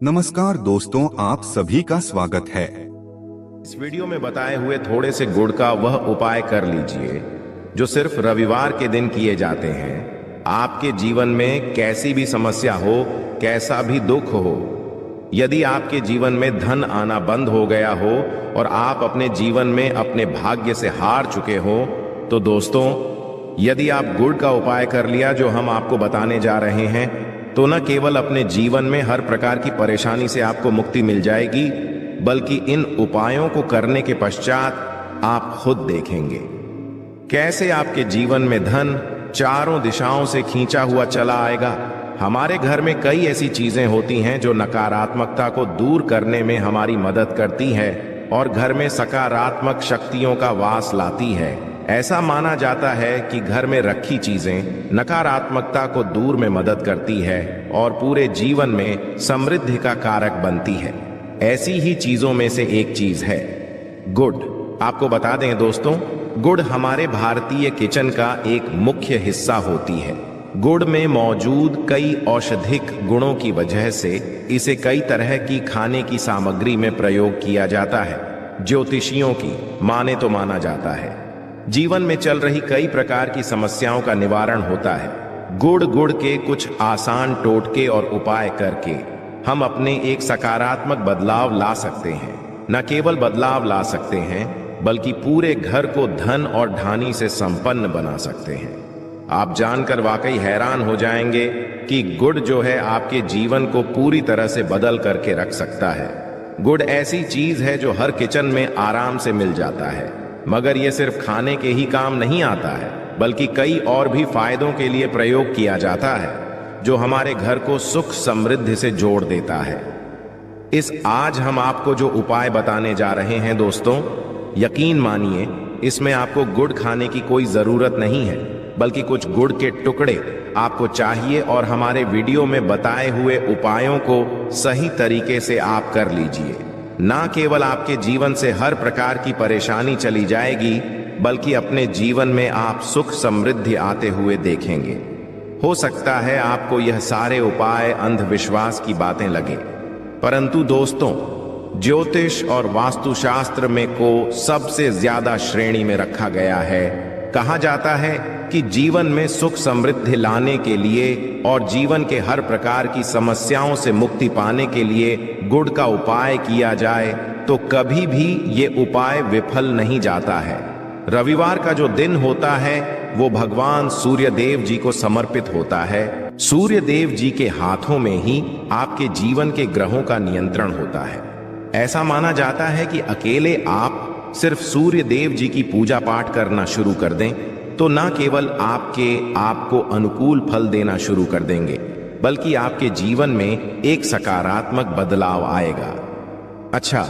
नमस्कार दोस्तों, आप सभी का स्वागत है। इस वीडियो में बताए हुए थोड़े से गुड़ का वह उपाय कर लीजिए जो सिर्फ रविवार के दिन किए जाते हैं। आपके जीवन में कैसी भी समस्या हो, कैसा भी दुख हो, यदि आपके जीवन में धन आना बंद हो गया हो और आप अपने जीवन में अपने भाग्य से हार चुके हो, तो दोस्तों यदि आप गुड़ का उपाय कर लिया जो हम आपको बताने जा रहे हैं, तो न केवल अपने जीवन में हर प्रकार की परेशानी से आपको मुक्ति मिल जाएगी, बल्कि इन उपायों को करने के पश्चात आप खुद देखेंगे कैसे आपके जीवन में धन चारों दिशाओं से खींचा हुआ चला आएगा। हमारे घर में कई ऐसी चीजें होती हैं जो नकारात्मकता को दूर करने में हमारी मदद करती है और घर में सकारात्मक शक्तियों का वास लाती है। ऐसा माना जाता है कि घर में रखी चीजें नकारात्मकता को दूर में मदद करती है और पूरे जीवन में समृद्धि का कारक बनती है। ऐसी ही चीजों में से एक चीज है गुड़। आपको बता दें दोस्तों, गुड़ हमारे भारतीय किचन का एक मुख्य हिस्सा होती है। गुड़ में मौजूद कई औषधिक गुणों की वजह से इसे कई तरह की खाने की सामग्री में प्रयोग किया जाता है। ज्योतिषियों की माने तो माना जाता है जीवन में चल रही कई प्रकार की समस्याओं का निवारण होता है। गुड़ के कुछ आसान टोटके और उपाय करके हम अपने एक सकारात्मक बदलाव ला सकते हैं। न केवल बदलाव ला सकते हैं, बल्कि पूरे घर को धन और ढानी से संपन्न बना सकते हैं। आप जानकर वाकई हैरान हो जाएंगे कि गुड़ जो है आपके जीवन को पूरी तरह से बदल करके रख सकता है। गुड़ ऐसी चीज है जो हर किचन में आराम से मिल जाता है, मगर यह सिर्फ खाने के ही काम नहीं आता है, बल्कि कई और भी फायदों के लिए प्रयोग किया जाता है जो हमारे घर को सुख समृद्धि से जोड़ देता है। इस आज हम आपको जो उपाय बताने जा रहे हैं दोस्तों, यकीन मानिए इसमें आपको गुड़ खाने की कोई जरूरत नहीं है, बल्कि कुछ गुड़ के टुकड़े आपको चाहिए और हमारे वीडियो में बताए हुए उपायों को सही तरीके से आप कर लीजिए। ना केवल आपके जीवन से हर प्रकार की परेशानी चली जाएगी, बल्कि अपने जीवन में आप सुख समृद्धि आते हुए देखेंगे। हो सकता है आपको यह सारे उपाय अंधविश्वास की बातें लगे, परंतु दोस्तों ज्योतिष और वास्तुशास्त्र में को सबसे ज्यादा श्रेणी में रखा गया है। कहा जाता है कि जीवन में सुख समृद्धि लाने के लिए और जीवन के हर प्रकार की समस्याओं से मुक्ति पाने के लिए गुड़ का उपाय किया जाए तो कभी भी ये उपाय विफल नहीं जाता है। रविवार का जो दिन होता है वो भगवान सूर्य देव जी को समर्पित होता है। सूर्य देव जी के हाथों में ही आपके जीवन के ग्रहों का नियंत्रण होता है। ऐसा माना जाता है कि अकेले आप सिर्फ सूर्य देव जी की पूजा पाठ करना शुरू कर दें तो न केवल आपको अनुकूल फल देना शुरू कर देंगे, बल्कि आपके जीवन में एक सकारात्मक बदलाव आएगा। अच्छा,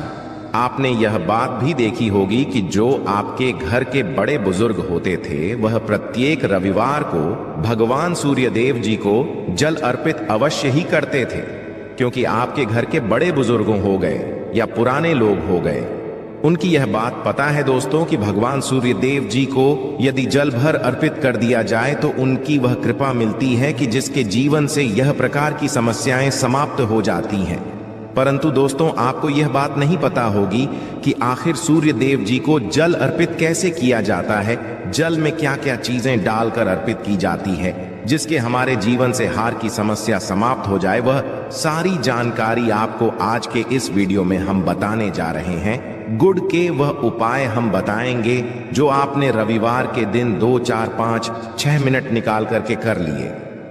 आपने यह बात भी देखी होगी कि जो आपके घर के बड़े बुजुर्ग होते थे वह प्रत्येक रविवार को भगवान सूर्य देव जी को जल अर्पित अवश्य ही करते थे, क्योंकि आपके घर के बड़े बुजुर्गों हो गए या पुराने लोग हो गए, उनकी यह बात पता है दोस्तों कि भगवान सूर्य देव जी को यदि जल भर अर्पित कर दिया जाए तो उनकी वह कृपा मिलती है कि जिसके जीवन से यह प्रकार की समस्याएं समाप्त हो जाती हैं। परंतु दोस्तों आपको यह बात नहीं पता होगी कि आखिर सूर्य देव जी को जल अर्पित कैसे किया जाता है। जल में क्या क्या चीजें डालकर अर्पित की जाती है जिसके हमारे जीवन से हार की समस्या समाप्त हो जाए, वह सारी जानकारी आपको आज के इस वीडियो में हम बताने जा रहे हैं। गुड़ के वह उपाय हम बताएंगे जो आपने रविवार के दिन 2, 4, 5, 6 मिनट निकाल करके कर लिए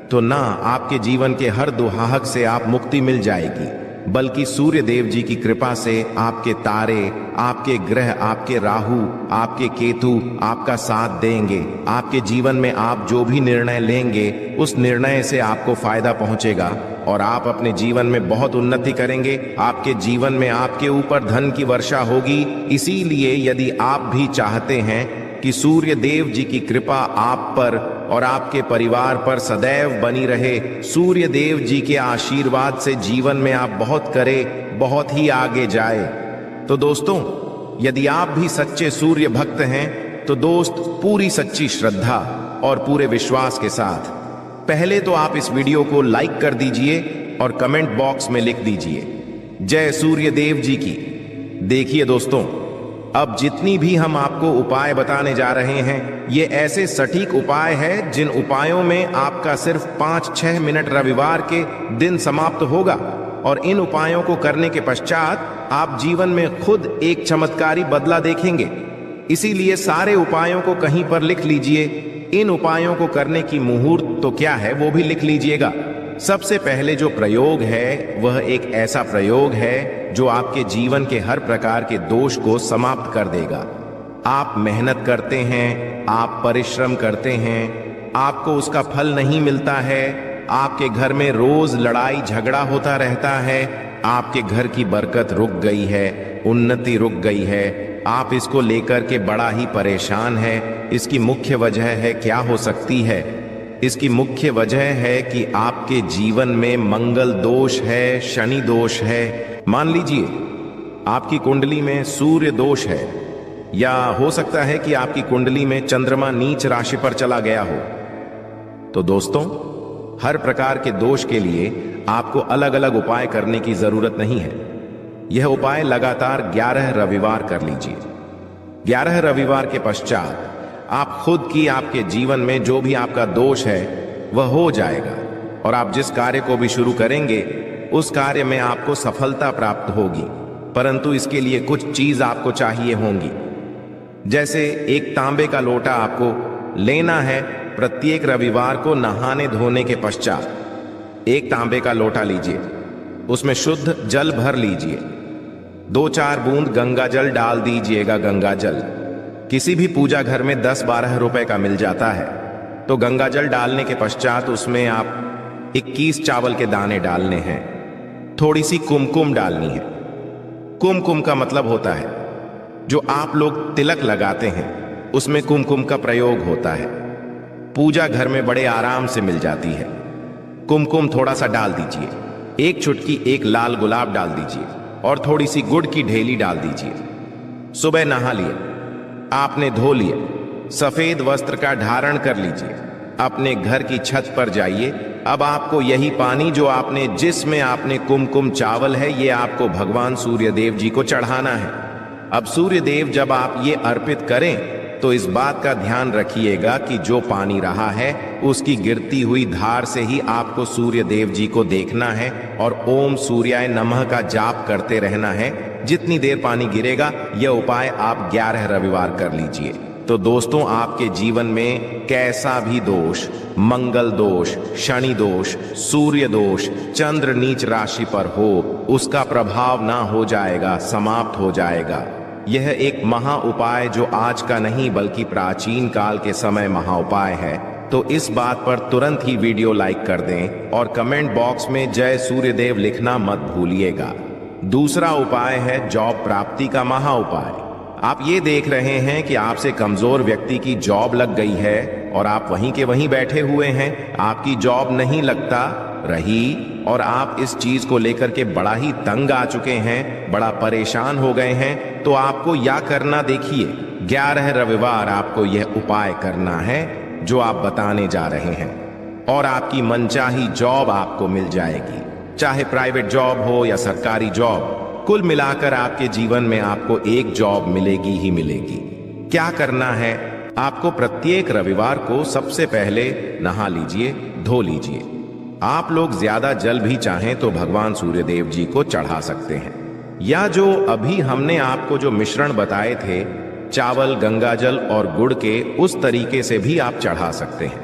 तो ना आपके जीवन के हर दुहाहक से आप मुक्ति मिल जाएगी, बल्कि सूर्य देव जी की कृपा से आपके तारे, आपके ग्रह, आपके राहु, आपके केतु आपका साथ देंगे। आपके जीवन में आप जो भी निर्णय लेंगे उस निर्णय से आपको फायदा पहुंचेगा और आप अपने जीवन में बहुत उन्नति करेंगे। आपके जीवन में आपके ऊपर धन की वर्षा होगी। इसीलिए यदि आप भी चाहते हैं कि सूर्य देव जी की कृपा आप पर और आपके परिवार पर सदैव बनी रहे, सूर्य देव जी के आशीर्वाद से जीवन में आप बहुत करें, बहुत ही आगे जाए, तो दोस्तों यदि आप भी सच्चे सूर्य भक्त हैं तो दोस्त पूरी सच्ची श्रद्धा और पूरे विश्वास के साथ पहले तो आप इस वीडियो को लाइक कर दीजिए और कमेंट बॉक्स में लिख दीजिए जय सूर्य देव जी की। देखिए दोस्तों, अब जितनी भी हम आपको उपाय बताने जा रहे हैं, ये ऐसे सटीक उपाय है जिन उपायों में आपका सिर्फ 5-6 मिनट रविवार के दिन समाप्त होगा और इन उपायों को करने के पश्चात आप जीवन में खुद एक चमत्कारी बदला देखेंगे। इसीलिए सारे उपायों को कहीं पर लिख लीजिए। इन उपायों को करने की मुहूर्त तो क्या है वो भी लिख लीजिएगा। सबसे पहले जो प्रयोग है वह एक ऐसा प्रयोग है जो आपके जीवन के हर प्रकार के दोष को समाप्त कर देगा। आप मेहनत करते हैं, आप परिश्रम करते हैं, आपको उसका फल नहीं मिलता है, आपके घर में रोज लड़ाई झगड़ा होता रहता है, आपके घर की बरकत रुक गई है, उन्नति रुक गई है, आप इसको लेकर के बड़ा ही परेशान है। इसकी मुख्य वजह है, क्या हो सकती है? इसकी मुख्य वजह है कि आपके जीवन में मंगल दोष है, शनि दोष है। मान लीजिए आपकी कुंडली में सूर्य दोष है, या हो सकता है कि आपकी कुंडली में चंद्रमा नीच राशि पर चला गया हो। तो दोस्तों, हर प्रकार के दोष के लिए आपको अलग अलग उपाय करने की जरूरत नहीं है। यह उपाय लगातार 11 रविवार कर लीजिए। 11 रविवार के पश्चात आप खुद की आपके जीवन में जो भी आपका दोष है वह हो जाएगा और आप जिस कार्य को भी शुरू करेंगे उस कार्य में आपको सफलता प्राप्त होगी। परंतु इसके लिए कुछ चीज आपको चाहिए होंगी। जैसे एक तांबे का लोटा आपको लेना है। प्रत्येक रविवार को नहाने धोने के पश्चात एक तांबे का लोटा लीजिए, उसमें शुद्ध जल भर लीजिए, 2-4 बूंद गंगा जल डाल दीजिएगा। गंगा जल किसी भी पूजा घर में 10-12 रुपए का मिल जाता है। तो गंगा जल डालने के पश्चात उसमें आप 21 चावल के दाने डालने हैं। थोड़ी सी कुमकुम डालनी है। कुमकुम का मतलब होता है जो आप लोग तिलक लगाते हैं, उसमें कुमकुम का प्रयोग होता है। पूजा घर में बड़े आराम से मिल जाती है। कुमकुम थोड़ा सा डाल दीजिए। एक चुटकी एक लाल गुलाब डाल दीजिए और थोड़ी सी गुड़ की ढेली डाल दीजिए। सुबह नहा लिए, आपने धो लिए, सफेद वस्त्र का धारण कर लीजिए, अपने घर की छत पर जाइए। अब आपको यही पानी जो आपने जिसमें आपने कुमकुम चावल है, ये आपको भगवान सूर्य देव जी को चढ़ाना है। अब सूर्य देव जब आप ये अर्पित करें तो इस बात का ध्यान रखिएगा कि जो पानी रहा है उसकी गिरती हुई धार से ही आपको सूर्य देव जी को देखना है और ओम सूर्याय नमः का जाप करते रहना है। जितनी देर पानी गिरेगा, यह उपाय आप 11 रविवार कर लीजिए। तो दोस्तों, आपके जीवन में कैसा भी दोष, मंगल दोष, शनि दोष, सूर्य दोष, चंद्र नीच राशि पर हो, उसका प्रभाव ना हो जाएगा, समाप्त हो जाएगा। यह एक महा उपाय जो आज का नहीं बल्कि प्राचीन काल के समय महा उपाय है। तो इस बात पर तुरंत ही वीडियो लाइक कर दें और कमेंट बॉक्स में जय सूर्यदेव लिखना मत भूलिएगा। दूसरा उपाय है जॉब प्राप्ति का महा उपाय। आप ये देख रहे हैं कि आपसे कमजोर व्यक्ति की जॉब लग गई है और आप वहीं के वहीं बैठे हुए हैं, आपकी जॉब नहीं लगता रही और आप इस चीज को लेकर के बड़ा ही तंग आ चुके हैं, बड़ा परेशान हो गए हैं। तो आपको या करना, देखिए 11 रविवार आपको यह उपाय करना है जो आप बताने जा रहे हैं और आपकी मनचाही जॉब आपको मिल जाएगी, चाहे प्राइवेट जॉब हो या सरकारी जॉब। कुल मिलाकर आपके जीवन में आपको एक जॉब मिलेगी ही मिलेगी। क्या करना है? आपको प्रत्येक रविवार को सबसे पहले नहा लीजिए, धो लीजिए। आप लोग ज्यादा जल भी चाहें तो भगवान सूर्यदेव जी को चढ़ा सकते हैं, या जो अभी हमने आपको जो मिश्रण बताए थे, चावल, गंगाजल और गुड़ के, उस तरीके से भी आप चढ़ा सकते हैं।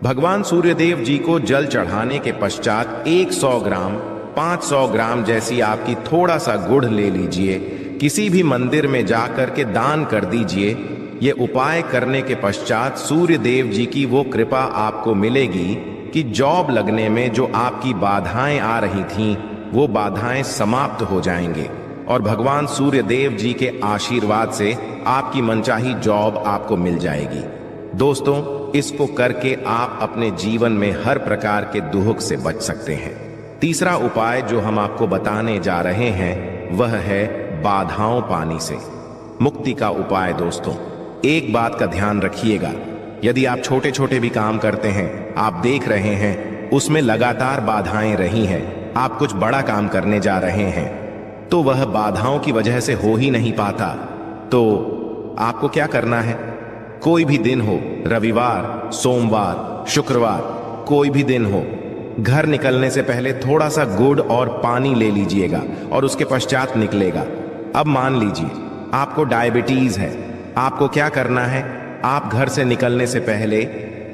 भगवान सूर्यदेव जी को जल चढ़ाने के पश्चात 100 ग्राम, 500 ग्राम जैसी आपकी थोड़ा सा गुड़ ले लीजिए, किसी भी मंदिर में जाकर के दान कर दीजिए। ये उपाय करने के पश्चात सूर्य देव जी की वो कृपा आपको मिलेगी कि जॉब लगने में जो आपकी बाधाएं आ रही थीं, वो बाधाएं समाप्त हो जाएंगे और भगवान सूर्य देव जी के आशीर्वाद से आपकी मनचाही जॉब आपको मिल जाएगी। दोस्तों, इसको करके आप अपने जीवन में हर प्रकार के दुख से बच सकते हैं। तीसरा उपाय जो हम आपको बताने जा रहे हैं वह है बाधाओं पानी से मुक्ति का उपाय। दोस्तों, एक बात का ध्यान रखिएगा, यदि आप छोटे छोटे भी काम करते हैं, आप देख रहे हैं उसमें लगातार बाधाएं रही हैं, आप कुछ बड़ा काम करने जा रहे हैं तो वह बाधाओं की वजह से हो ही नहीं पाता, तो आपको क्या करना है? कोई भी दिन हो, रविवार, सोमवार, शुक्रवार, कोई भी दिन हो, घर निकलने से पहले थोड़ा सा गुड़ और पानी ले लीजिएगा और उसके पश्चात निकलेगा। अब मान लीजिए आपको डायबिटीज है, आपको क्या करना है? आप घर से निकलने से पहले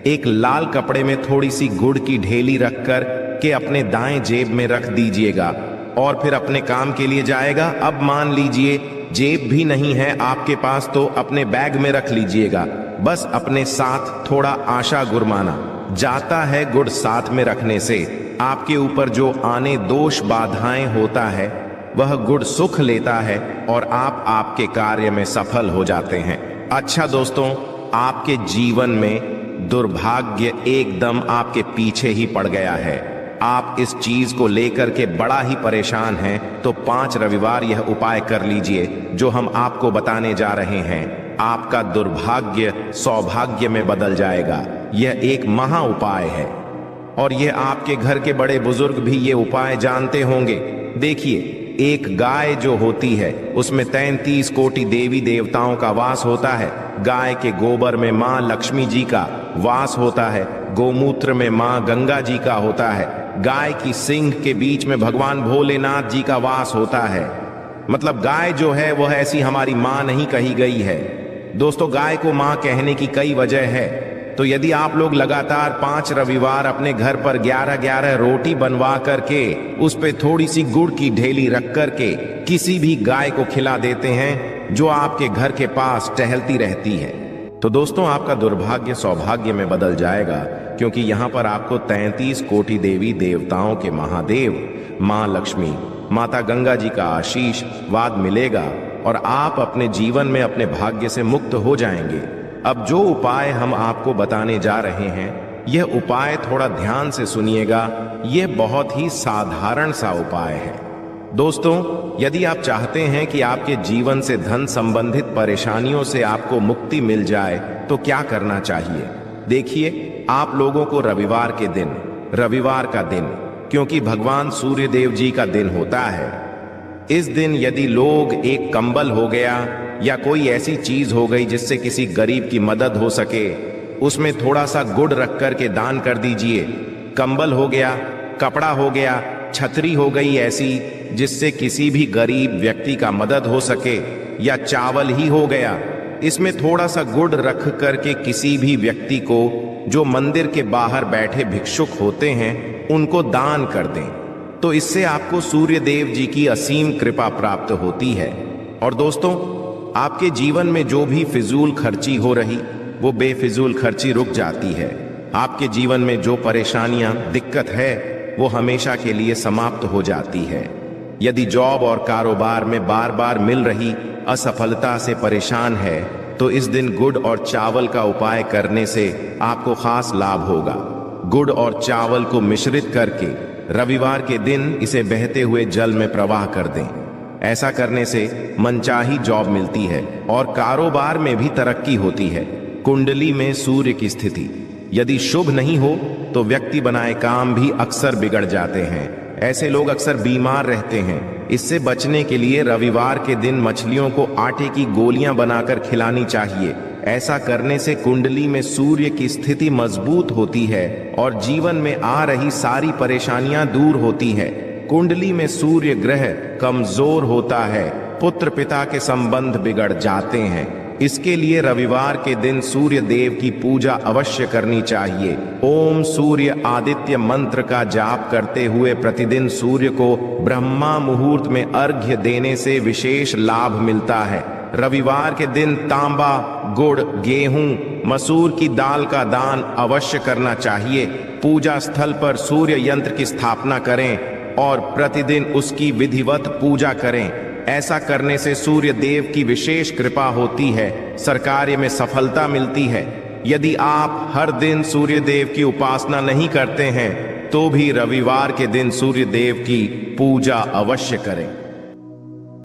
एक लाल कपड़े में थोड़ी सी गुड़ की ढेली रखकर के अपने दाएं जेब में रख दीजिएगा और फिर अपने काम के लिए जाएगा। अब मान लीजिए जेब भी नहीं है आपके पास तो अपने बैग में रख लीजिएगा। बस अपने साथ थोड़ा आशा गुरमाना। जाता है गुड़ साथ में रखने से आपके ऊपर जो आने दोष बाधाएं होता है वह गुड़ सुख लेता है और आप आपके कार्य में सफल हो जाते हैं। अच्छा दोस्तों, आपके जीवन में दुर्भाग्य एकदम आपके पीछे ही पड़ गया है, आप इस चीज को लेकर के बड़ा ही परेशान हैं, तो 5 रविवार यह उपाय कर लीजिए जो हम आपको बताने जा रहे हैं। आपका दुर्भाग्य सौभाग्य में बदल जाएगा। यह एक महा उपाय है और यह आपके घर के बड़े बुजुर्ग भी ये उपाय जानते होंगे। देखिए, एक गाय जो होती है उसमें 33 कोटि देवी देवताओं का वास होता है। गाय के गोबर में माँ लक्ष्मी जी का वास होता है, गोमूत्र में माँ गंगा जी का होता है, गाय की सींग के बीच में भगवान भोलेनाथ जी का वास होता है। मतलब गाय जो है वह ऐसी हमारी माँ नहीं कही गई है। दोस्तों, गाय को माँ कहने की कई वजह है। तो यदि आप लोग लगातार 5 रविवार अपने घर पर 11-11 रोटी बनवा करके उस पे थोड़ी सी गुड़ की ढेली रख करके किसी भी गाय को खिला देते हैं जो आपके घर के पास टहलती रहती है, तो दोस्तों आपका दुर्भाग्य सौभाग्य में बदल जाएगा, क्योंकि यहाँ पर आपको 33 कोटि देवी देवताओं के महादेव माँ लक्ष्मी, माता गंगा जी का आशीर्वाद मिलेगा और आप अपने जीवन में अपने भाग्य से मुक्त हो जाएंगे। अब जो उपाय हम आपको बताने जा रहे हैं, यह उपाय थोड़ा ध्यान से सुनिएगा। यह बहुत ही साधारण सा उपाय है। दोस्तों, यदि आप चाहते हैं कि आपके जीवन से धन संबंधित परेशानियों से आपको मुक्ति मिल जाए तो क्या करना चाहिए? देखिए, आप लोगों को रविवार के दिन, रविवार का दिन क्योंकि भगवान सूर्य देव जी का दिन होता है, इस दिन यदि लोग एक कंबल हो गया या कोई ऐसी चीज हो गई जिससे किसी गरीब की मदद हो सके, उसमें थोड़ा सा गुड़ रख कर के दान कर दीजिए। कंबल हो गया, कपड़ा हो गया, छतरी हो गई ऐसी जिससे किसी भी गरीब व्यक्ति का मदद हो सके, या चावल ही हो गया, इसमें थोड़ा सा गुड़ रख करके किसी भी व्यक्ति को जो मंदिर के बाहर बैठे भिक्षुक होते हैं उनको दान कर दें, तो इससे आपको सूर्य देव जी की असीम कृपा प्राप्त होती है। और दोस्तों, आपके जीवन में जो भी फिजूल खर्ची हो रही वो बेफिजूल खर्ची रुक जाती है। आपके जीवन में जो परेशानियां, दिक्कत है वो हमेशा के लिए समाप्त हो जाती है। यदि जॉब और कारोबार में बार बार मिल रही असफलता से परेशान है तो इस दिन गुड़ और चावल का उपाय करने से आपको खास लाभ होगा। गुड़ और चावल को मिश्रित करके रविवार के दिन इसे बहते हुए जल में प्रवाह कर दें। ऐसा करने से मनचाही जॉब मिलती है और कारोबार में भी तरक्की होती है। कुंडली में सूर्य की स्थिति यदि शुभ नहीं हो तो व्यक्ति बनाए काम भी अक्सर बिगड़ जाते हैं। ऐसे लोग अक्सर बीमार रहते हैं। इससे बचने के लिए रविवार के दिन मछलियों को आटे की गोलियां बनाकर खिलानी चाहिए। ऐसा करने से कुंडली में सूर्य की स्थिति मजबूत होती है और जीवन में आ रही सारी परेशानियां दूर होती है। कुंडली में सूर्य ग्रह कमजोर होता है, पुत्र पिता के संबंध बिगड़ जाते हैं। इसके लिए रविवार के दिन सूर्य देव की पूजा अवश्य करनी चाहिए। ओम सूर्य आदित्य मंत्र का जाप करते हुए प्रतिदिन सूर्य को ब्रह्मा मुहूर्त में अर्घ्य देने से विशेष लाभ मिलता है। रविवार के दिन तांबा, गुड़, गेहूं, मसूर की दाल का दान अवश्य करना चाहिए। पूजा स्थल पर सूर्य यंत्र की स्थापना करें और प्रतिदिन उसकी विधिवत पूजा करें। ऐसा करने से सूर्य देव की विशेष कृपा होती है, सरकार्य में सफलता मिलती है। यदि आप हर दिन सूर्य देव की उपासना नहीं करते हैं तो भी रविवार के दिन सूर्य देव की पूजा अवश्य करें।